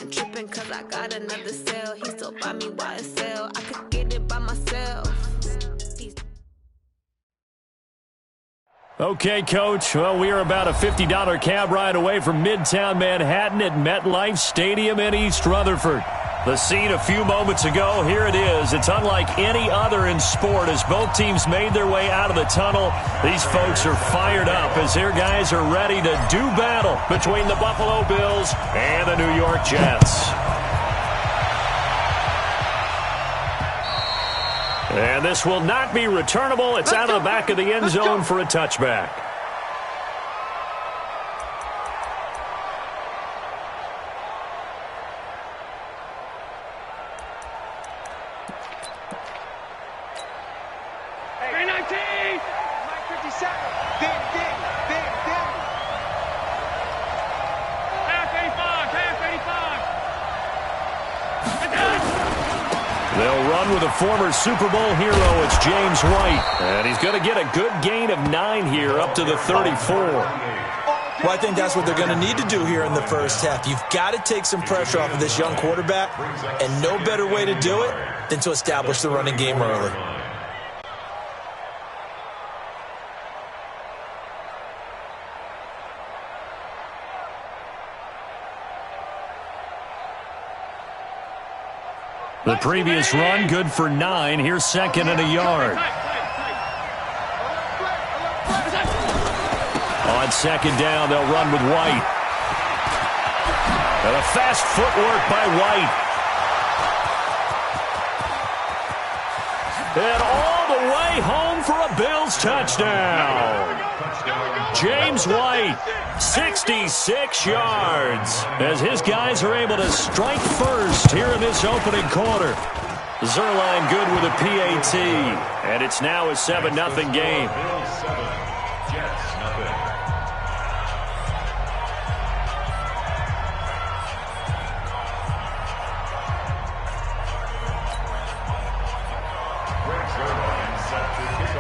ain't tripping cause I got another cell. He still buy me YSL. I could get it by myself. Okay, Coach. Well, we are about a $50 cab ride away from Midtown Manhattan at MetLife Stadium in East Rutherford. The scene a few moments ago, here it is. It's unlike any other in sport as both teams made their way out of the tunnel. These folks are fired up as their guys are ready to do battle between the Buffalo Bills and the New York Jets. And this will not be returnable. It's out of the back of the end zone for a touchback. They'll run with a former Super Bowl hero. It's James White. And he's going to get a good gain of 9 here up to the 34. Well, I think that's what they're going to need to do here in the first half. You've got to take some pressure off of this young quarterback, and no better way to do it than to establish the running game early. The previous run, good for 9. Here's second and a yard. On second down, they'll run with White. And a fast footwork by White. And all the way home for a Bills touchdown. James White, 66 yards, as his guys are able to strike first here in this opening quarter. Zerline good with a PAT, and it's now a 7-0 game.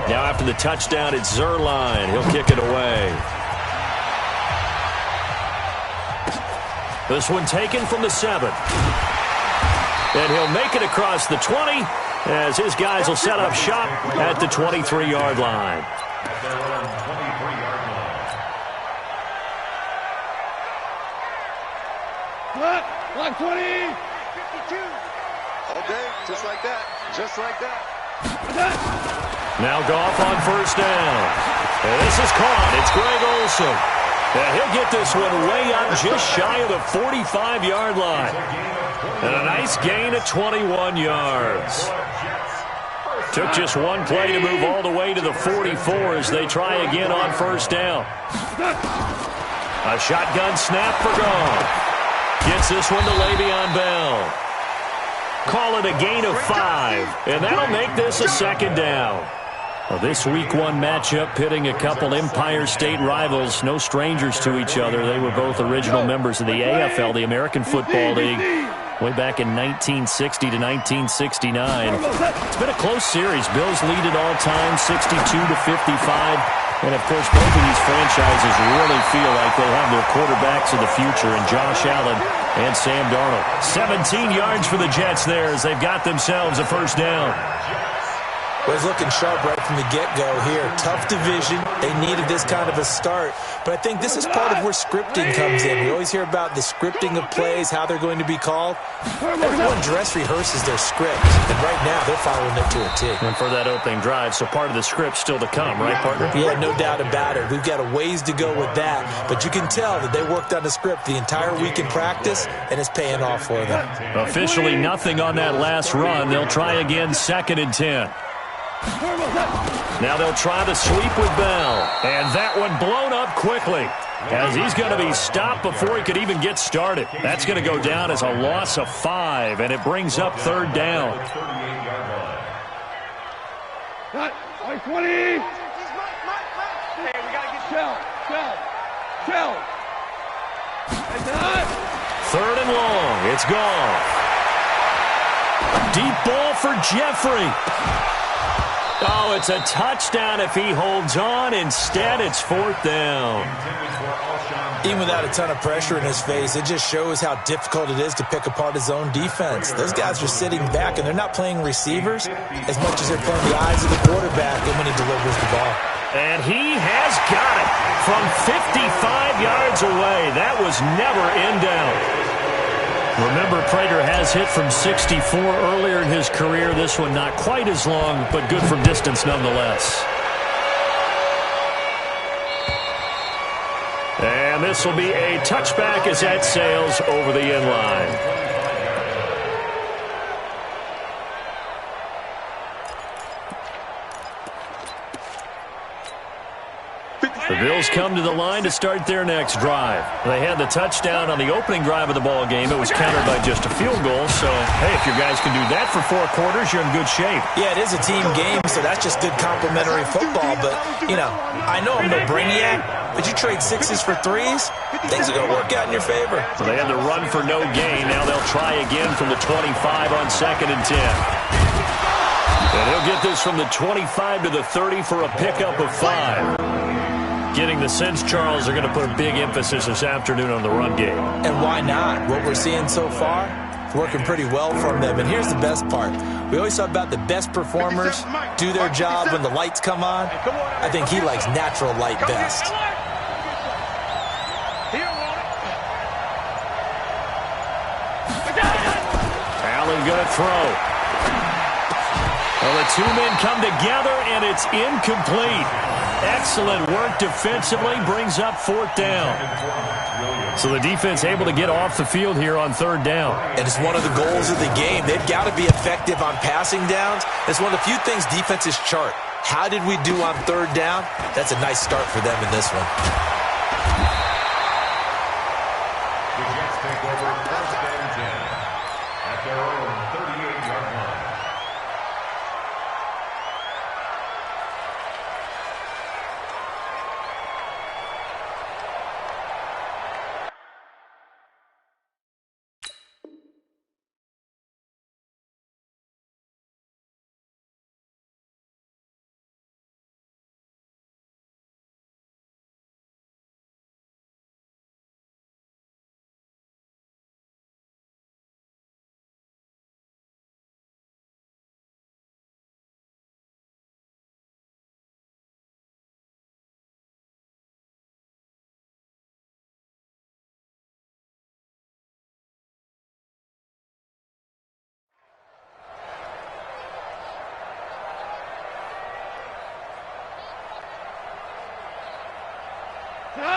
Now after the touchdown, it's Zerline. He'll kick it away. This one taken from the 7. And he'll make it across the 20 as his guys will set up shop at the 23-yard line. Block 20. 52. Okay, just like that. Just like that. Now Goff on first down. And this is caught. It's Greg Olsen. And he'll get this one way up just shy of the 45-yard line. And a nice gain of 21 yards. Took just one play to move all the way to the 44 as they try again on first down. A shotgun snap for Goff. Gets this one to Le'Veon Bell. Call it a gain of 5, and that'll make this a second down. Well, this Week 1 matchup pitting a couple Empire State rivals, no strangers to each other. They were both original members of the AFL, the American Football League, way back in 1960 to 1969. It's been a close series. Bills lead it all time, 62-55. And, of course, both of these franchises really feel like they have their quarterbacks of the future in Josh Allen and Sam Darnold. 17 yards for the Jets there as they've got themselves a first down. Well, he's looking sharp right from the get-go here. Tough division. They needed this kind of a start. But I think this is part of where scripting comes in. We always hear about the scripting of plays, how they're going to be called. Everyone dress rehearses their script, and right now they're following it to a T. And for that opening drive, so part of the script still to come, right, partner? Yeah, no doubt about it. We've got a ways to go with that. But you can tell that they worked on the script the entire week in practice, and it's paying off for them. Officially nothing on that last run. They'll try again, 2nd and 10. Now they'll try the sweep with Bell. And that one blown up quickly as he's going to be stopped before he could even get started. That's going to go down as a loss of 5, and it brings up 3rd down. Cut. 20. Hey, we got to get Shell. 3rd and long. It's gone. Deep ball for Jeffrey. Oh, it's a touchdown if he holds on. Instead, it's 4th down. Even without a ton of pressure in his face, it just shows how difficult it is to pick apart his own defense. Those guys are sitting back, and they're not playing receivers as much as they're playing the eyes of the quarterback and when he delivers the ball. And he has got it from 55 yards away. That was never in doubt. Remember, Prater has hit from 64 earlier in his career. This one not quite as long, but good from distance nonetheless. And this will be a touchback as that sails over the end line. The Bills come to the line to start their next drive. They had the touchdown on the opening drive of the ball game. It was countered by just a field goal. So, hey, if your guys can do that for 4 quarters, you're in good shape. Yeah, it is a team game, so that's just good complimentary football. But, you know, I know I'm no brainiac, but you trade 6s for 3s, things are going to work out in your favor. So they had to run for no gain. Now they'll try again from the 25 on 2nd and 10. And he'll get this from the 25 to the 30 for a pickup of 5. Getting the sense, Charles, are going to put a big emphasis this afternoon on the run game. And why not? What we're seeing so far, it's working pretty well from them. And here's the best part. We always talk about the best performers do their job when the lights come on. I think he likes natural light best. Allen going to throw. Well, the 2 men come together, and it's incomplete. Excellent work defensively, brings up 4th down. So the defense able to get off the field here on 3rd down. And it's one of the goals of the game. They've got to be effective on passing downs. It's one of the few things defenses chart. How did we do on 3rd down? That's a nice start for them in this one. The Jets take over 1st and 10 at their own 38-yard line.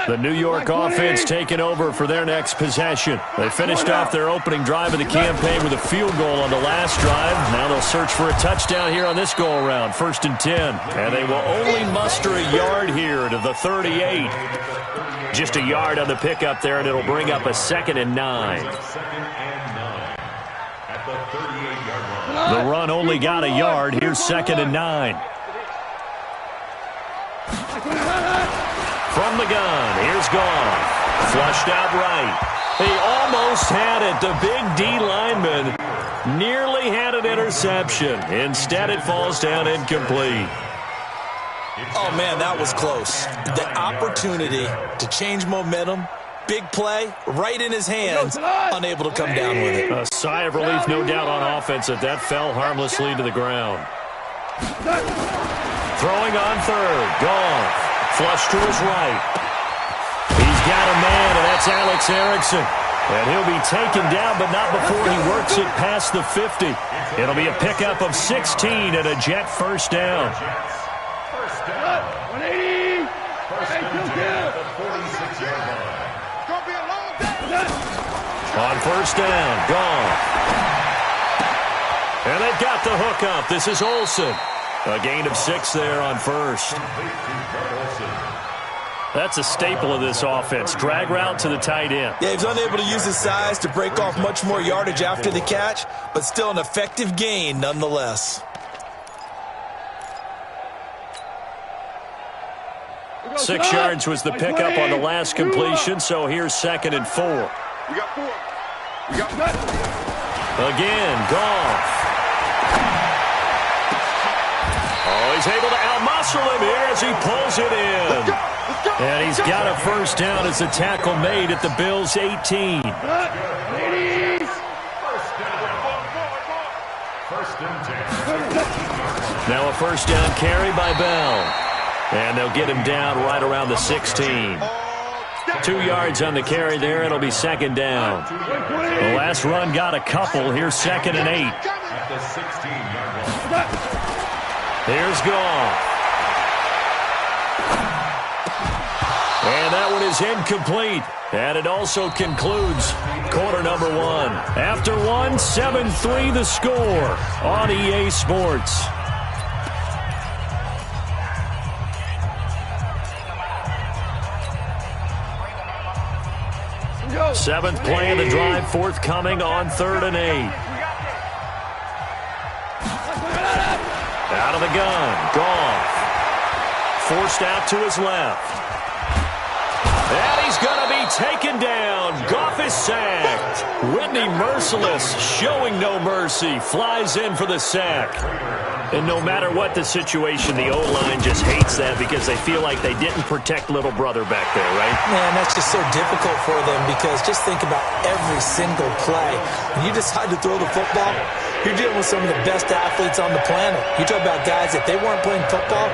The New York offense taking over for their next possession. They finished off their opening drive of the campaign with a field goal on the last drive. Now they'll search for a touchdown here on this go-around. 1st and 10. And they will only muster a yard here to the 38. Just a yard on the pickup there, and it'll bring up a 2nd and 9. The run only got a yard. Here's 2nd and 9. From the gun, here's Goff. Flushed out right. He almost had it. The big D lineman nearly had an interception. Instead, it falls down incomplete. Oh, man, that was close. The opportunity to change momentum, big play, right in his hands, unable to come down with it. A sigh of relief, no doubt, on offense that fell harmlessly to the ground. Throwing on 3rd, Goff. Flush to his right. He's got a man, and that's Alex Erickson. And he'll be taken down, but not before he works it past the 50. It'll be a pickup of 16 and a Jet 1st down. 180. The 46-yard line. On 1st down, Goff. And they've got the hook up. This is Olsen. A gain of 6 there on 1st. That's a staple of this offense. Drag route to the tight end. Yeah, he's unable to use his size to break off much more yardage after the catch, but still an effective gain nonetheless. 6 yards was the pickup on the last completion, so here's 2nd and 4. We got 4. We got 4. Again, Goff. Oh, he's able to outmuscle him here as he pulls it in. And he's got a first down as the tackle made at the Bills' 18. Now a first down carry by Bell. And they'll get him down right around the 16. 2 yards on the carry there. It'll be second down. The last run got a couple. Here's 2nd and 8. At the 16-yard line. Here's Goff. And that one is incomplete. And it also concludes quarter number 1. After one, 7-3 the score on EA Sports. Seventh play of the drive forthcoming on 3rd and 8. Out of the gun, Goff. Forced out to his left. And he's going to be taken down. Goff is sacked. Whitney Merciless, showing no mercy, flies in for the sack. And no matter what the situation, the O-line just hates that because they feel like they didn't protect little brother back there, right? Man, that's just so difficult for them because just think about every single play. When you decide to throw the football, you're dealing with some of the best athletes on the planet. You talk about guys, if they weren't playing football,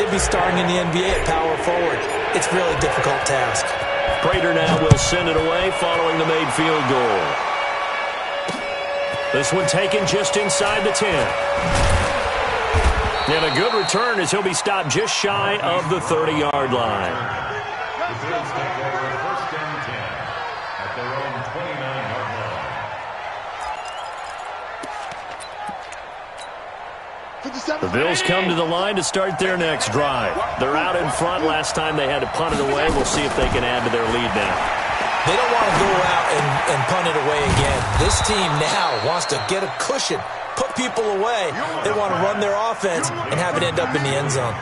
they'd be starring in the NBA at power forward. It's a really difficult task. Prater now will send it away following the made field goal. This one taken just inside the 10. And a good return as he'll be stopped just shy of the 30-yard line. The Bills take over 1st and 10 at their own 29-yard line. The Bills come to the line to start their next drive. They're out in front. Last time they had to punt it away. We'll see if they can add to their lead now. They don't want to go out and punt it away again. This team now wants to get a cushion, put people away. They want to run their offense and have it end up in the end zone.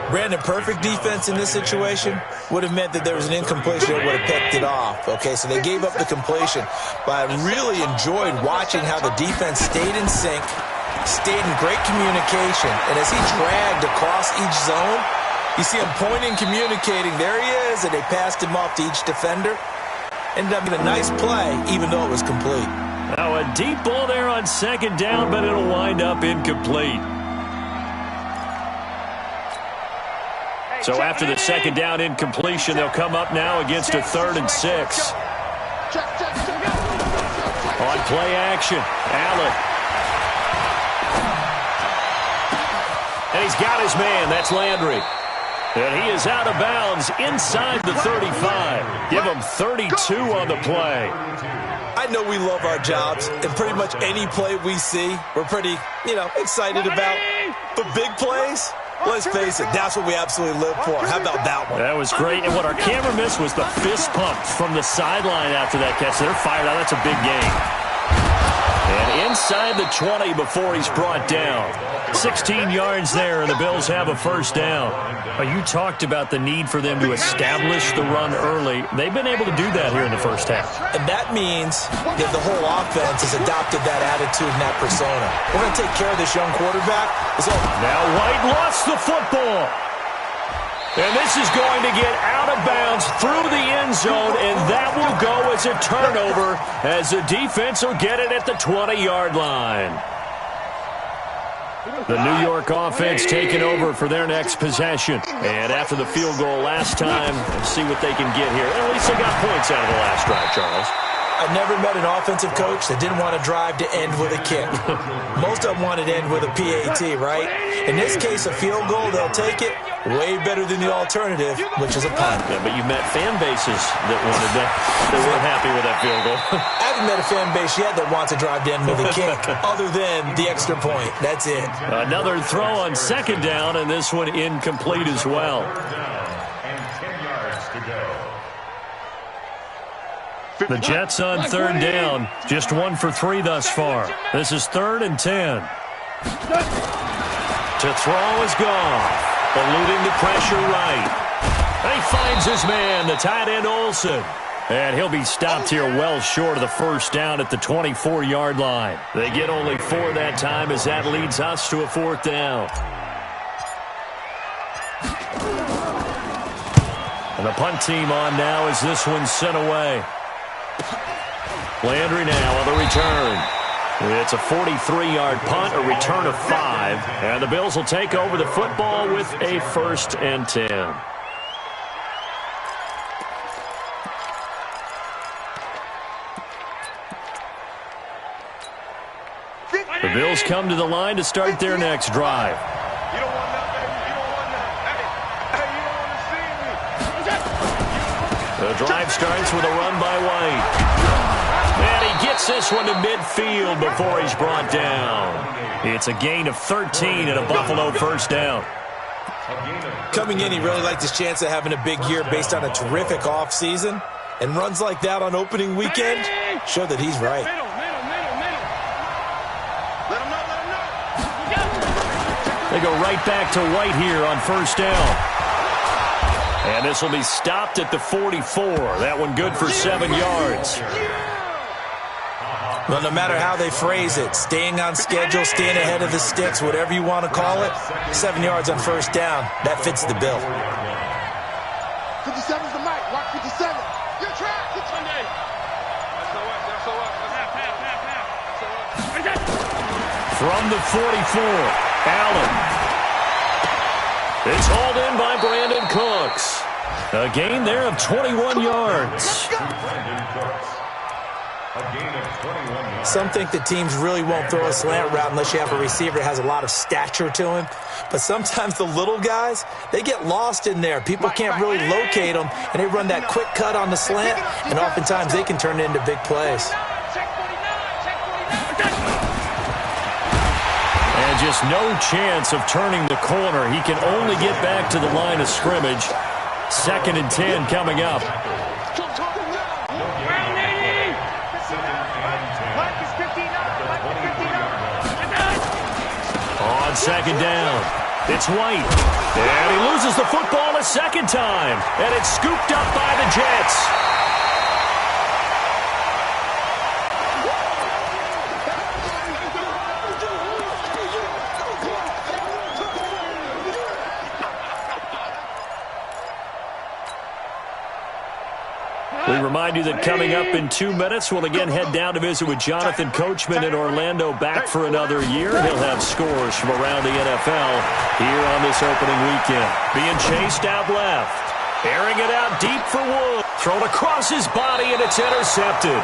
Brandon, perfect defense in this situation would have meant that there was an incompletion that would have picked it off. Okay, so they gave up the completion. But I really enjoyed watching how the defense stayed in sync, stayed in great communication. And as he dragged across each zone, you see him pointing, communicating. There he is, and they passed him off to each defender. Ended up being a nice play, even though it was complete. Now a deep ball there on 2nd down, but it'll wind up incomplete. So after the 2nd down incompletion, they'll come up now against a 3rd and 6. On play action, Allen. And he's got his man. That's Landry. And he is out of bounds inside the 35. Give him 32 on the play. I know we love our jobs, and pretty much any play we see, we're pretty, excited about. But big plays, let's face it, that's what we absolutely live for. How about that one? That was great. And what our camera missed was the fist pump from the sideline after that catch. They're fired out. That's a big game. And inside the 20 before he's brought down. 16 yards there, and the Bills have a first down. You talked about the need for them to establish the run early. They've been able to do that here in the first half. And that means that the whole offense has adopted that attitude and that persona. We're going to take care of this young quarterback. Now White lost the football. And this is going to get out of bounds through the end zone, and that will go as a turnover as the defense will get it at the 20-yard line. The New York offense taking over for their next possession. And after the field goal last time, let's see what they can get here. At least they got points out of the last drive, Charles. I've never met an offensive coach that didn't want to drive to end with a kick. Most of them wanted to end with a PAT, right? In this case, a field goal, they'll take it. Way better than the alternative, which is a punt. Yeah, but you met fan bases that wanted that. They weren't happy with that field goal. I haven't met a fan base yet that wants to drive to end with a kick, other than the extra point. That's it. Another throw on 2nd down, and this one incomplete as well. And 10 yards to go. The Jets on 3rd down. Just 1 for 3 thus far. This is 3rd and 10. To throw is gone. Eluding the pressure right. And he finds his man, the tight end Olsen. And he'll be stopped here well short of the first down at the 24-yard line. They get only 4 that time as that leads us to a 4th down. And the punt team on now as this one's sent away. Landry now on the return. It's a 43-yard punt, a return of 5. And the Bills will take over the football with a 1st and 10. The Bills come to the line to start their next drive. You don't want that, baby. You don't want that. Hey, you don't want to see me. The drive starts with a run by White. And he gets this one to midfield before he's brought down. It's a gain of 13 and a Buffalo 1st down. Coming in, he really liked his chance of having a big year based on a terrific offseason. And runs like that on opening weekend show that he's right. They go right back to White here on 1st down. And this will be stopped at the 44. That one good for 7 yards. Well, no matter how they phrase it, staying on schedule, staying ahead of the sticks, whatever you want to call it, 7 yards on 1st down, that fits the bill. 57's the mic. Watch 57. You're trapped. It's Sunday. From the 44, Allen. It's hauled in by Brandon Cooks. A gain there of 21 yards. Some think that teams really won't throw a slant route unless you have a receiver that has a lot of stature to him. But sometimes the little guys, they get lost in there. People can't really locate them, and they run that quick cut on the slant, and oftentimes they can turn it into big plays. And just no chance of turning the corner. He can only get back to the line of scrimmage. 2nd and 10 coming up. On 2nd down, it's White. And he loses the football a 2nd time. And it's scooped up by the Jets. We remind you that coming up in 2 minutes, we'll again head down to visit with Jonathan Coachman in Orlando, back for another year. He'll have scores from around the NFL here on this opening weekend. Being chased out left. Airing it out deep for Wood. Thrown across his body, and it's intercepted.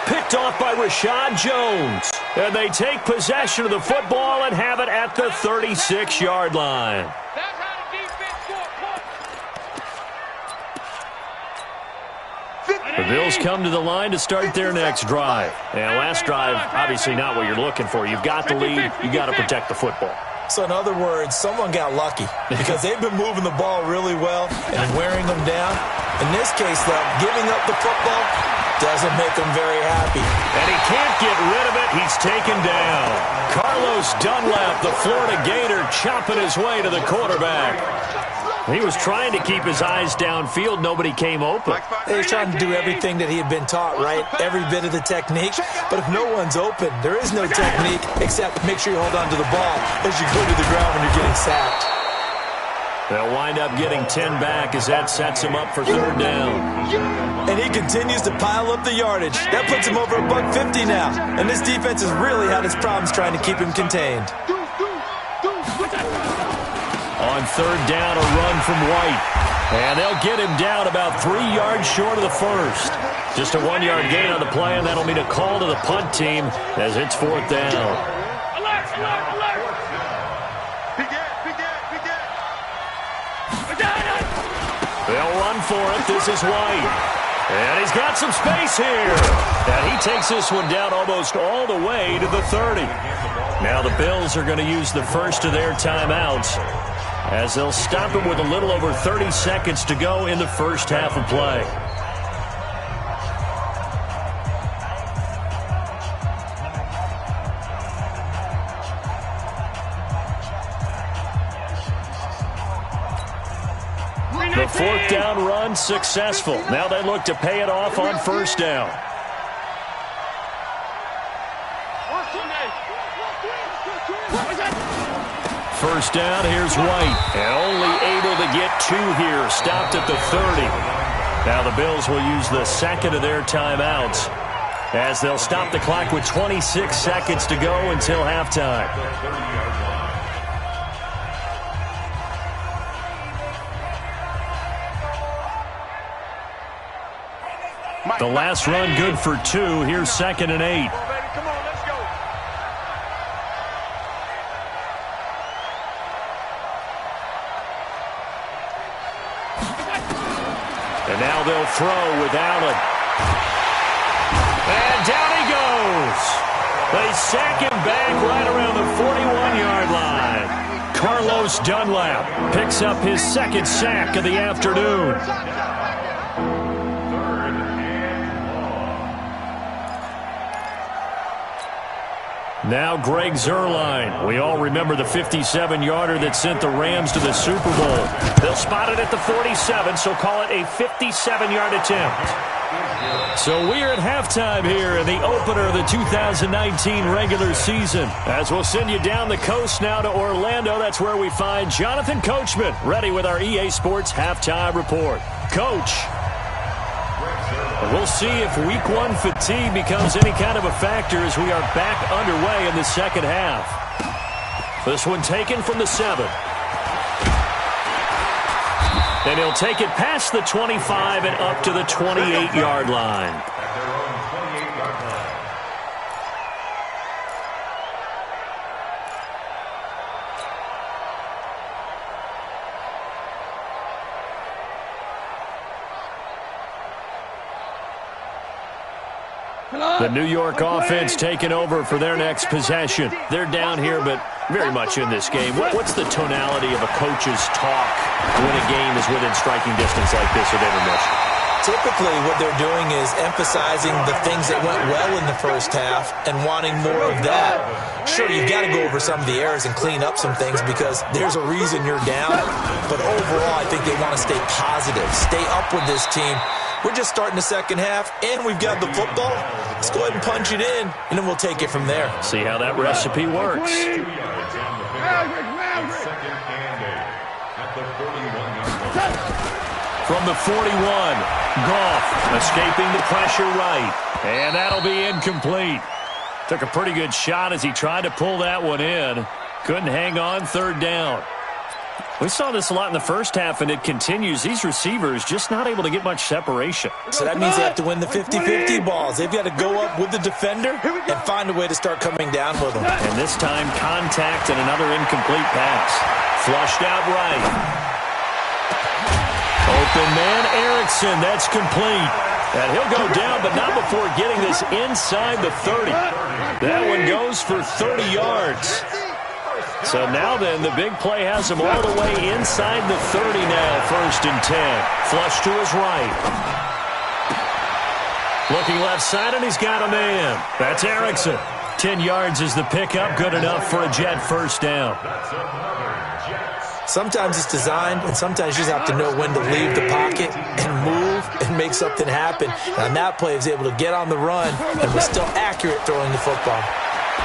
Picked off by Rashad Jones. And they take possession of the football and have it at the 36-yard line. The Bills come to the line to start their next drive. And last drive, obviously not what you're looking for. You've got the lead. You've got to protect the football. So in other words, someone got lucky because they've been moving the ball really well and wearing them down. In this case, though, giving up the football doesn't make them very happy. And he can't get rid of it. He's taken down. Carlos Dunlap, the Florida Gator, chopping his way to the quarterback. He was trying to keep his eyes downfield. Nobody came open. He's trying to do everything that he had been taught, right? Every bit of the technique. But if no one's open, there is no technique except make sure you hold on to the ball as you go to the ground when you're getting sacked. They'll wind up getting 10 back as that sets him up for 3rd down. And he continues to pile up the yardage. That puts him over $150 now. And this defense has really had its problems trying to keep him contained. On 3rd down, a run from White. And they'll get him down about 3 yards short of the first. Just a 1-yard gain on the play, and that'll mean a call to the punt team as it's 4th down. Alert, alert, alert. They'll run for it. This is White. And he's got some space here. And he takes this one down almost all the way to the 30. Now the Bills are going to use the first of their timeouts as they'll stop him with a little over 30 seconds to go in the first half of play. The fourth down run successful. Now they look to pay it off on first down. First down, here's White. And only able to get 2 here. Stopped at the 30. Now the Bills will use the second of their timeouts as they'll stop the clock with 26 seconds to go until halftime. The last run good for 2. Here's 2nd and 8. Come on, let's go. And now they'll throw with Allen. And down he goes. They sack him back right around the 41-yard line. Carlos Dunlap picks up his 2nd sack of the afternoon. Now Greg Zuerlein. We all remember the 57-yarder that sent the Rams to the Super Bowl. They'll spot it at the 47, so call it a 57-yard attempt. So we're at halftime here in the opener of the 2019 regular season. As we'll send you down the coast now to Orlando, that's where we find Jonathan Coachman, ready with our EA Sports halftime report. Coach. We'll see if week 1 fatigue becomes any kind of a factor as we are back underway in the second half. This one taken from the 7. And he'll take it past the 25 and up to the 28-yard line. The New York offense taking over for their next possession. They're down here, but very much in this game. What's the tonality of a coach's talk when a game is within striking distance like this at intermission? Typically, what they're doing is emphasizing the things that went well in the first half and wanting more of that. Sure, you've got to go over some of the errors and clean up some things because there's a reason you're down. But overall, I think they want to stay positive, stay up with this team. We're just starting the second half, and we've got the football. Let's go ahead and punch it in, and then we'll take it from there. See how that recipe works. From the 41, Goff escaping the pressure right, and that'll be incomplete. Took a pretty good shot as he tried to pull that one in. Couldn't hang on, 3rd down. We saw this a lot in the first half, and it continues. These receivers just not able to get much separation. So that means they have to win the 50-50 balls. They've got to go up with the defender and find a way to start coming down with them. And this time, contact and another incomplete pass. Flushed out right. Open man, Erickson. That's complete. And he'll go down, but not before getting this inside the 30. That one goes for 30 yards. So now then, the big play has him all the way inside the 30 now, 1st and 10. Flush to his right. Looking left side, and he's got a man. That's Erickson. 10 yards is the pickup, good enough for a Jet 1st down. Sometimes it's designed, and sometimes you just have to know when to leave the pocket and move and make something happen. And on that play, he was able to get on the run and was still accurate throwing the football.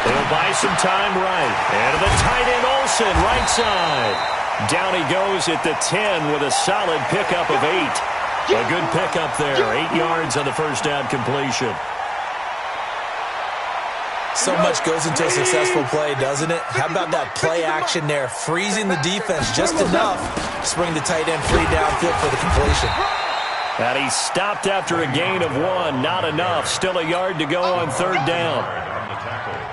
They'll buy some time right. And to the tight end, Olsen, right side. Down he goes at the 10 with a solid pickup of 8. A good pickup there. 8 yards on the 1st down completion. So much goes into a successful play, doesn't it? How about that play action there? Freezing the defense just enough to bring the tight end free downfield for the completion. And he stopped after a gain of 1. Not enough. Still a yard to go on 3rd down.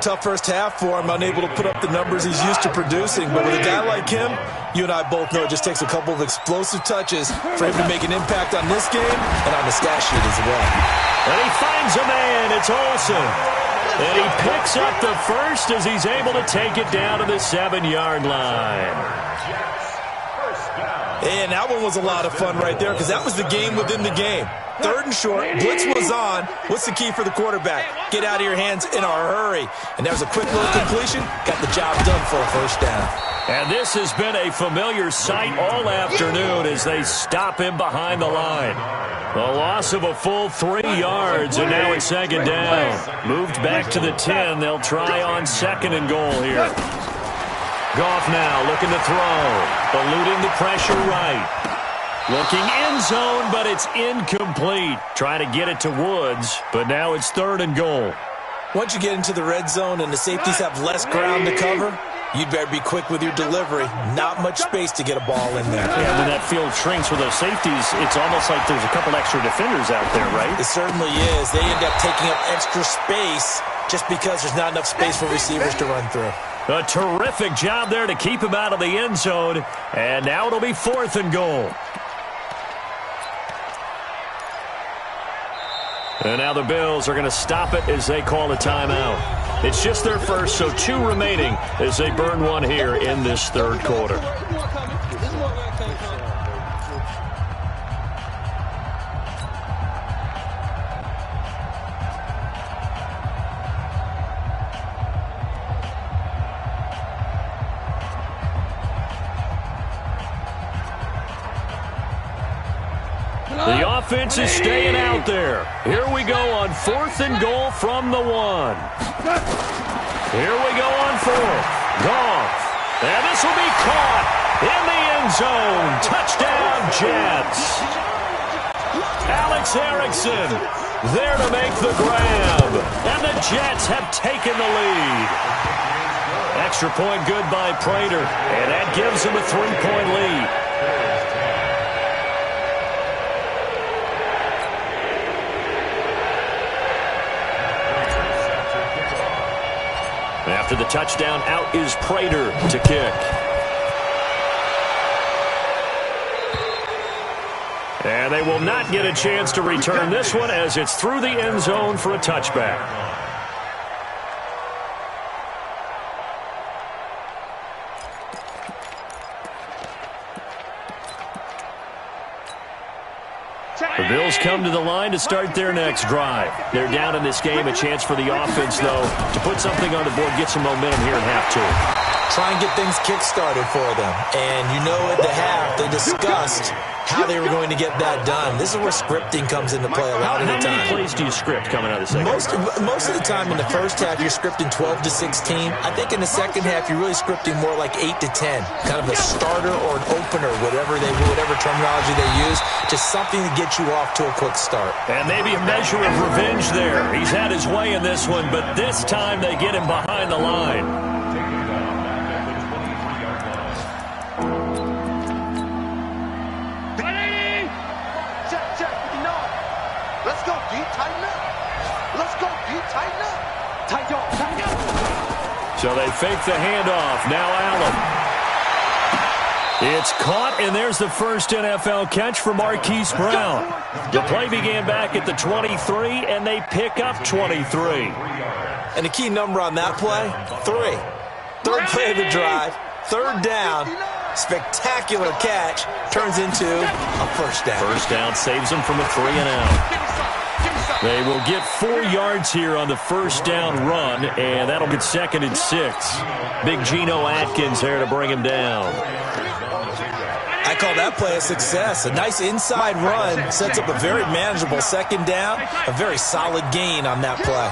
Tough first half for him, unable to put up the numbers he's used to producing. But with a guy like him, you and I both know it just takes a couple of explosive touches for him to make an impact on this game and on the stat sheet as well. And he finds a man. It's Olsen. And he picks up the 1st as he's able to take it down to the 7-yard line. And that one was a lot of fun right there because that was the game within the game. 3rd and short, blitz was on. What's the key for the quarterback? Get out of your hands in a hurry. And that was a quick little completion. Got the job done for a first down. And this has been a familiar sight all afternoon as they stop him behind the line. A loss of a full 3 yards, and now it's 2nd down. Moved back to the 10. They'll try on 2nd and goal here. Goff now looking to throw. Eluding the pressure right. Looking end zone, but it's incomplete. Trying to get it to Woods, but now it's 3rd and goal. Once you get into the red zone and the safeties have less ground to cover, you'd better be quick with your delivery. Not much space to get a ball in there. Yeah, when that field shrinks with those safeties, it's almost like there's a couple extra defenders out there, right? It certainly is. They end up taking up extra space just because there's not enough space for receivers to run through. A terrific job there to keep him out of the end zone. And now it'll be 4th and goal. And now the Bills are going to stop it as they call a timeout. It's just their first, so 2 remaining as they burn one here in this 3rd quarter. The offense is staying out there. Here we go on 4th and goal from the 1. Here we go on 4th. Goff. And this will be caught in the end zone. Touchdown, Jets. Alex Erickson there to make the grab. And the Jets have taken the lead. Extra point good by Prater. And that gives them a 3-point lead. After the touchdown, out is Prater to kick. And they will not get a chance to return this one as it's through the end zone for a touchback. The Bills come to the line to start their next drive. They're down in this game. A chance for the offense, though, to put something on the board, get some momentum here in half 2. Try and get things kick-started for them. And you know at the half, they discussed how they were going to get that done. This is where scripting comes into play a lot of the time. How many plays do you script coming out of the second? Most of the time in the first half, you're scripting 12 to 16. I think in the second half, you're really scripting more like 8 to 10. Kind of a starter or an opener, whatever terminology they use. Just something to get you off to a quick start. And maybe a measure of revenge there. He's had his way in this one, but this time they get him behind the line. So they fake the handoff. Now Allen. It's caught, and there's the first NFL catch for Marquise Brown. The play began back at the 23, and they pick up 23. And the key number on that play, 3. 3rd play of the drive, 3rd down, spectacular catch, turns into a first down. First down saves them from a 3-and-out. They will get 4 yards here on the first down run, and that'll get 2nd and 6. Big Geno Atkins there to bring him down. I call that play a success. A nice inside run sets up a very manageable 2nd down, a very solid gain on that play.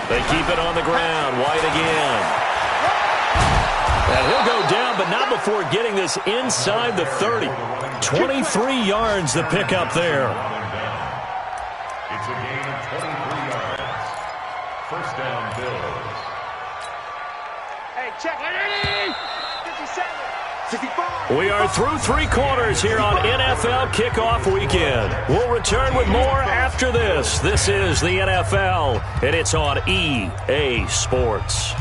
They keep it on the ground. White again. And he'll go down, but not before getting this inside the 30. 23 yards the pickup there. It's a gain of 23 yards. First down, Bills. Hey, check. 57. 65. We are through 3 quarters here on NFL Kickoff Weekend. We'll return with more after this. This is the NFL, and it's on EA Sports.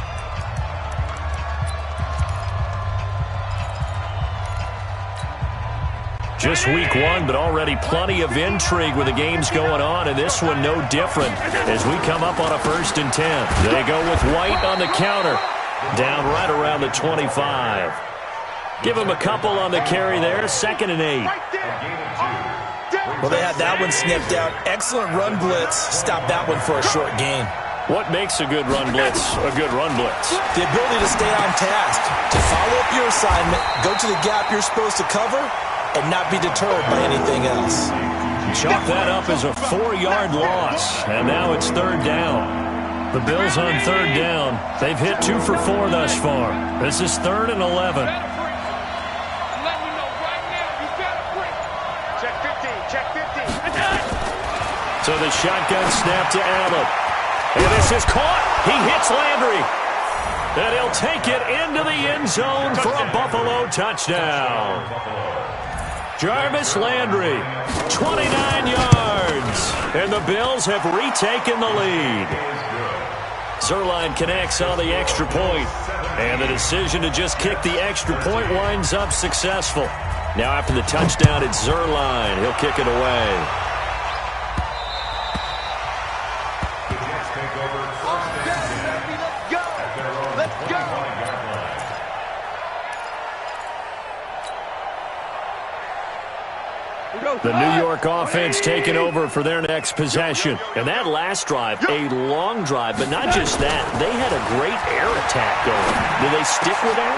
Just week 1, but already plenty of intrigue with the games going on, and this one no different as we come up on a 1st and 10. They go with White on the counter, down right around the 25. Give him a couple on the carry there. 2nd and 8. Well, they had that one sniffed out. Excellent run blitz. Stop that one for a short gain. What makes a good run blitz a good run blitz? The ability to stay on task, to follow up your assignment, go to the gap you're supposed to cover, and not be deterred by anything else. Chalk that up as a 4-yard loss, and now it's 3rd down. The Bills on 3rd down. They've hit 2 for 4 thus far. This is 3rd and 11. So the shotgun snap to Allen. And this is caught. He hits Landry. And he'll take it into the end zone for a Buffalo touchdown. Jarvis Landry, 29 yards. And the Bills have retaken the lead. Zerline connects on the extra point. And the decision to just kick the extra point winds up successful. Now after the touchdown, it's Zerline. He'll kick it away. The New York offense taking over for their next possession. And that last drive, a long drive, but not just that. They had a great air attack going. Do they stick with that?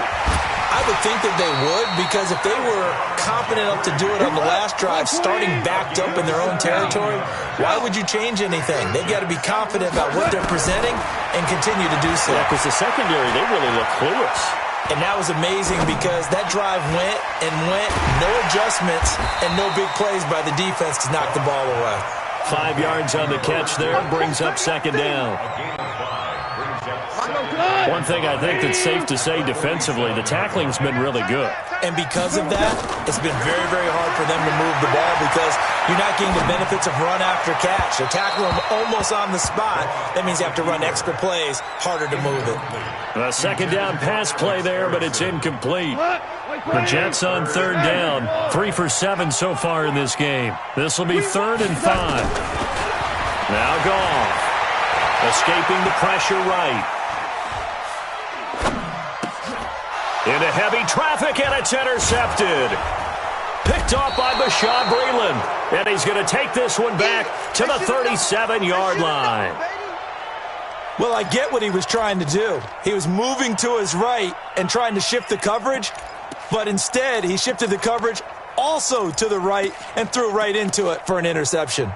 I would think that they would, because if they were confident enough to do it on the last drive, starting backed up in their own territory, why would you change anything? They've got to be confident about what they're presenting and continue to do so. Yeah, because the secondary, they really look clueless. And that was amazing because that drive went and went, no adjustments, and no big plays by the defense to knock the ball away. 5 yards on the catch there, brings up 2nd down. One thing I think that's safe to say defensively, the tackling's been really good. And because of that, it's been very, very hard for them to move the ball because you're not getting the benefits of run after catch. They tackle them almost on the spot. That means you have to run extra plays, harder to move it. A 2nd down pass play there, but it's incomplete. The Jets on 3rd down, 3 for 7 so far in this game. This will be 3rd and 5. Now Goff, escaping the pressure right. Into heavy traffic, and it's intercepted. Picked off by Bashaud Breeland. And he's going to take this one back to the 37-yard line. Well, I get what he was trying to do. He was moving to his right and trying to shift the coverage, but instead he shifted the coverage also to the right and threw right into it for an interception.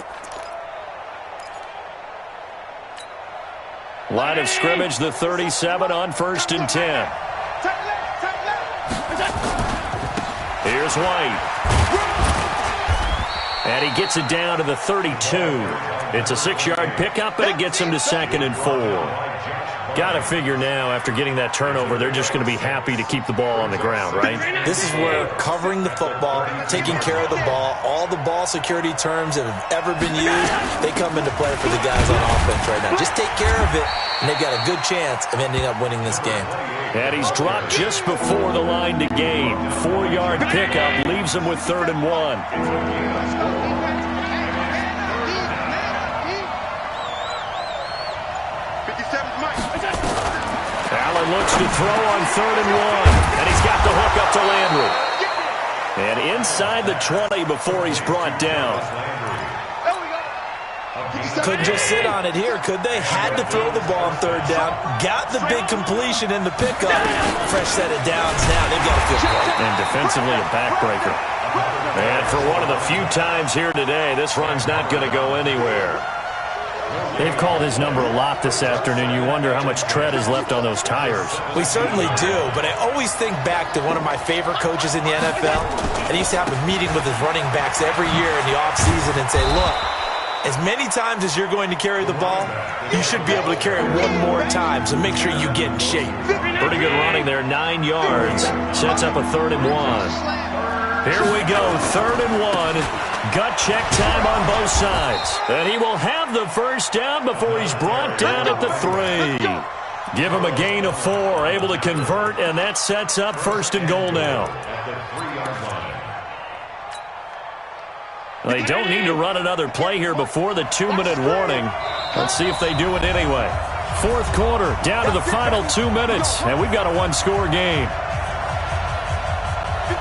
Line of scrimmage, the 37 on 1st and 10. Here's White. And he gets it down to the 32. It's a 6-yard pickup, and it gets him to 2nd and 4. Got to figure now, after getting that turnover, they're just going to be happy to keep the ball on the ground, right? This is where covering the football, taking care of the ball, all the ball security terms that have ever been used, they come into play for the guys on offense right now. Just take care of it, and they've got a good chance of ending up winning this game. And he's dropped just before the line to gain. 4-yard pickup leaves him with 3rd and 1. Allen looks to throw on 3rd and 1. And he's got the hook up to Landry. And inside the 20 before he's brought down. Couldn't just sit on it here, could they? Had to throw the ball on 3rd down. Got the big completion in the pickup. Fresh set of downs now. They've got to feel great. And defensively a backbreaker. And for one of the few times here today, this run's not going to go anywhere. They've called his number a lot this afternoon. You wonder how much tread is left on those tires. We certainly do, but I always think back to one of my favorite coaches in the NFL. And he used to have a meeting with his running backs every year in the offseason and say, look, as many times as you're going to carry the ball, you should be able to carry it one more time, so make sure you get in shape. Pretty good running there, 9 yards. Sets up a 3rd and 1. Here we go, 3rd and 1. Gut check time on both sides. And he will have the first down before he's brought down at the 3. Give him a gain of 4, able to convert, and that sets up 1st and goal now. They don't need to run another play here before the 2-minute warning. Let's see if they do it anyway. 4th quarter, down to the final 2 minutes, and we've got a 1-score game.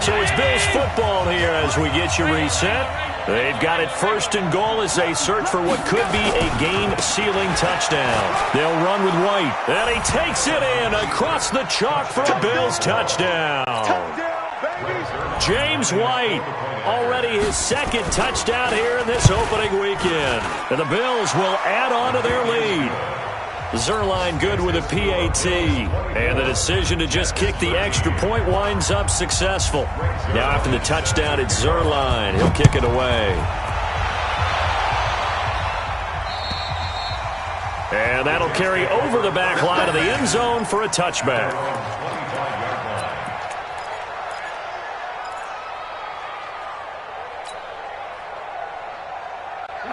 So it's Bills football here as we get you reset. They've got it 1st and goal as they search for what could be a game-sealing touchdown. They'll run with White, and he takes it in across the chalk for a Bills touchdown. James White, already his 2nd touchdown here in this opening weekend. And the Bills will add on to their lead. Zerline good with a PAT. And the decision to just kick the extra point winds up successful. Now after the touchdown, it's Zerline. He'll kick it away. And that'll carry over the back line of the end zone for a touchback.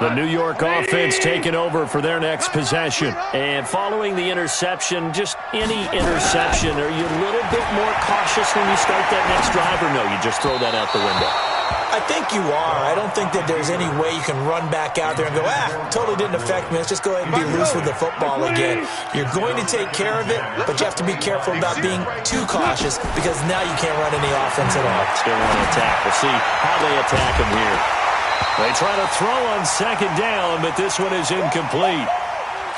The New York offense taking over for their next possession. And following the interception, just any interception, are you a little bit more cautious when you start that next drive, or no, you just throw that out the window? I think you are. I don't think that there's any way you can run back out there and go, totally didn't affect me. Let's just go ahead and be loose with the football again. You're going to take care of it, but you have to be careful about being too cautious because now you can't run any offense at all. Still want to attack. We'll see how they attack him here. They try to throw on 2nd down, but this one is incomplete.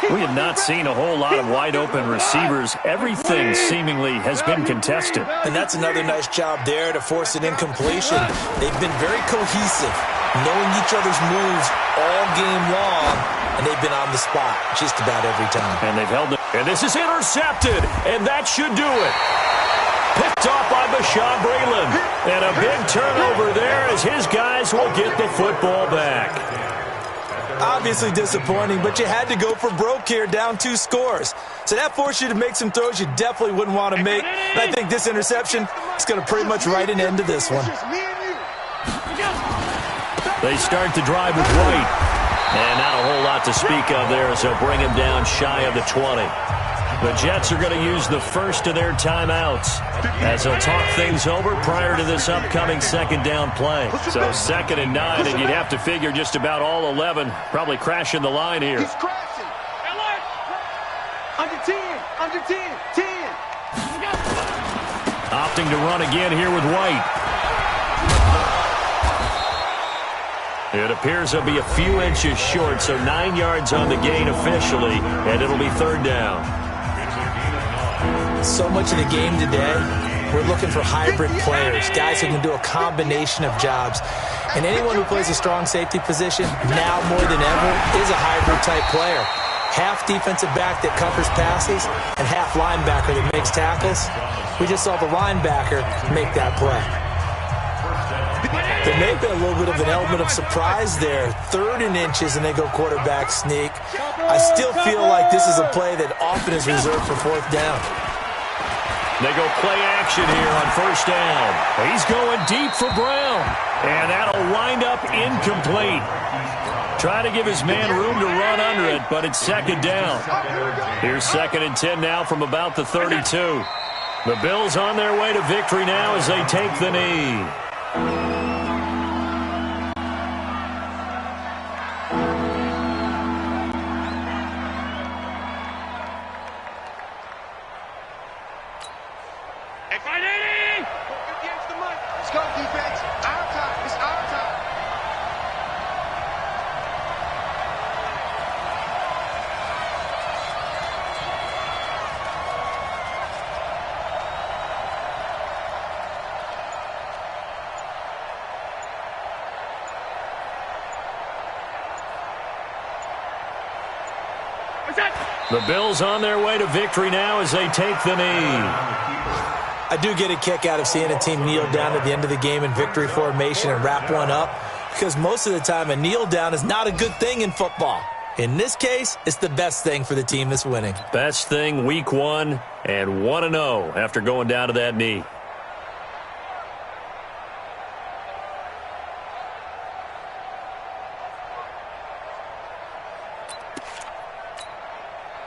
We have not seen a whole lot of wide-open receivers. Everything seemingly has been contested. And that's another nice job there to force an incompletion. They've been very cohesive, knowing each other's moves all game long, and they've been on the spot just about every time. And they've held it. And this is intercepted, and that should do it. Picked off by Bashaud Breeland. And a big turnover there as his guys will get the football back. Obviously disappointing, but you had to go for broke here, down 2 scores. So that forced you to make some throws you definitely wouldn't want to make. And I think this interception is going to pretty much write an end to this one. They start the drive with White. And not a whole lot to speak of there as they'll bring him down shy of the 20. The Jets are going to use the first of their timeouts as they'll talk things over prior to this upcoming 2nd down play. So 2nd and 9, and you'd have to figure just about all 11 probably crashing the line here. He's crashing. Under 10, under 10, 10. Opting to run again here with White. It appears he'll be a few inches short, so 9 yards on the gain officially, and it'll be 3rd down. So much of the game today, we're looking for hybrid players, guys who can do a combination of jobs. And anyone who plays a strong safety position, now more than ever, is a hybrid-type player. Half defensive back that covers passes and half linebacker that makes tackles. We just saw the linebacker make that play. There may have been a little bit of an element of surprise there. 3rd and inches, and they go quarterback sneak. I still feel like this is a play that often is reserved for 4th down. They go play action here on 1st down. He's going deep for Brown. And that'll wind up incomplete. Trying to give his man room to run under it, but it's 2nd down. Here's 2nd and 10 now from about the 32. The Bills on their way to victory now as they take the knee. The Bills on their way to victory now as they take the knee. I do get a kick out of seeing a team kneel down at the end of the game in victory formation and wrap one up, because most of the time a kneel down is not a good thing in football. In this case, it's the best thing for the team that's winning. Best thing week 1 and 1-0 after going down to that knee.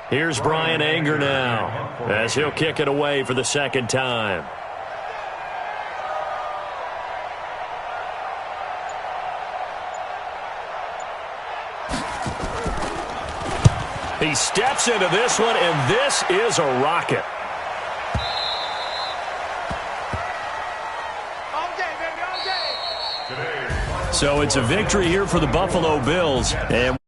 Here's Brian Anger now as he'll kick it away for the 2nd time. He steps into this one, and this is a rocket. So it's a victory here for the Buffalo Bills. And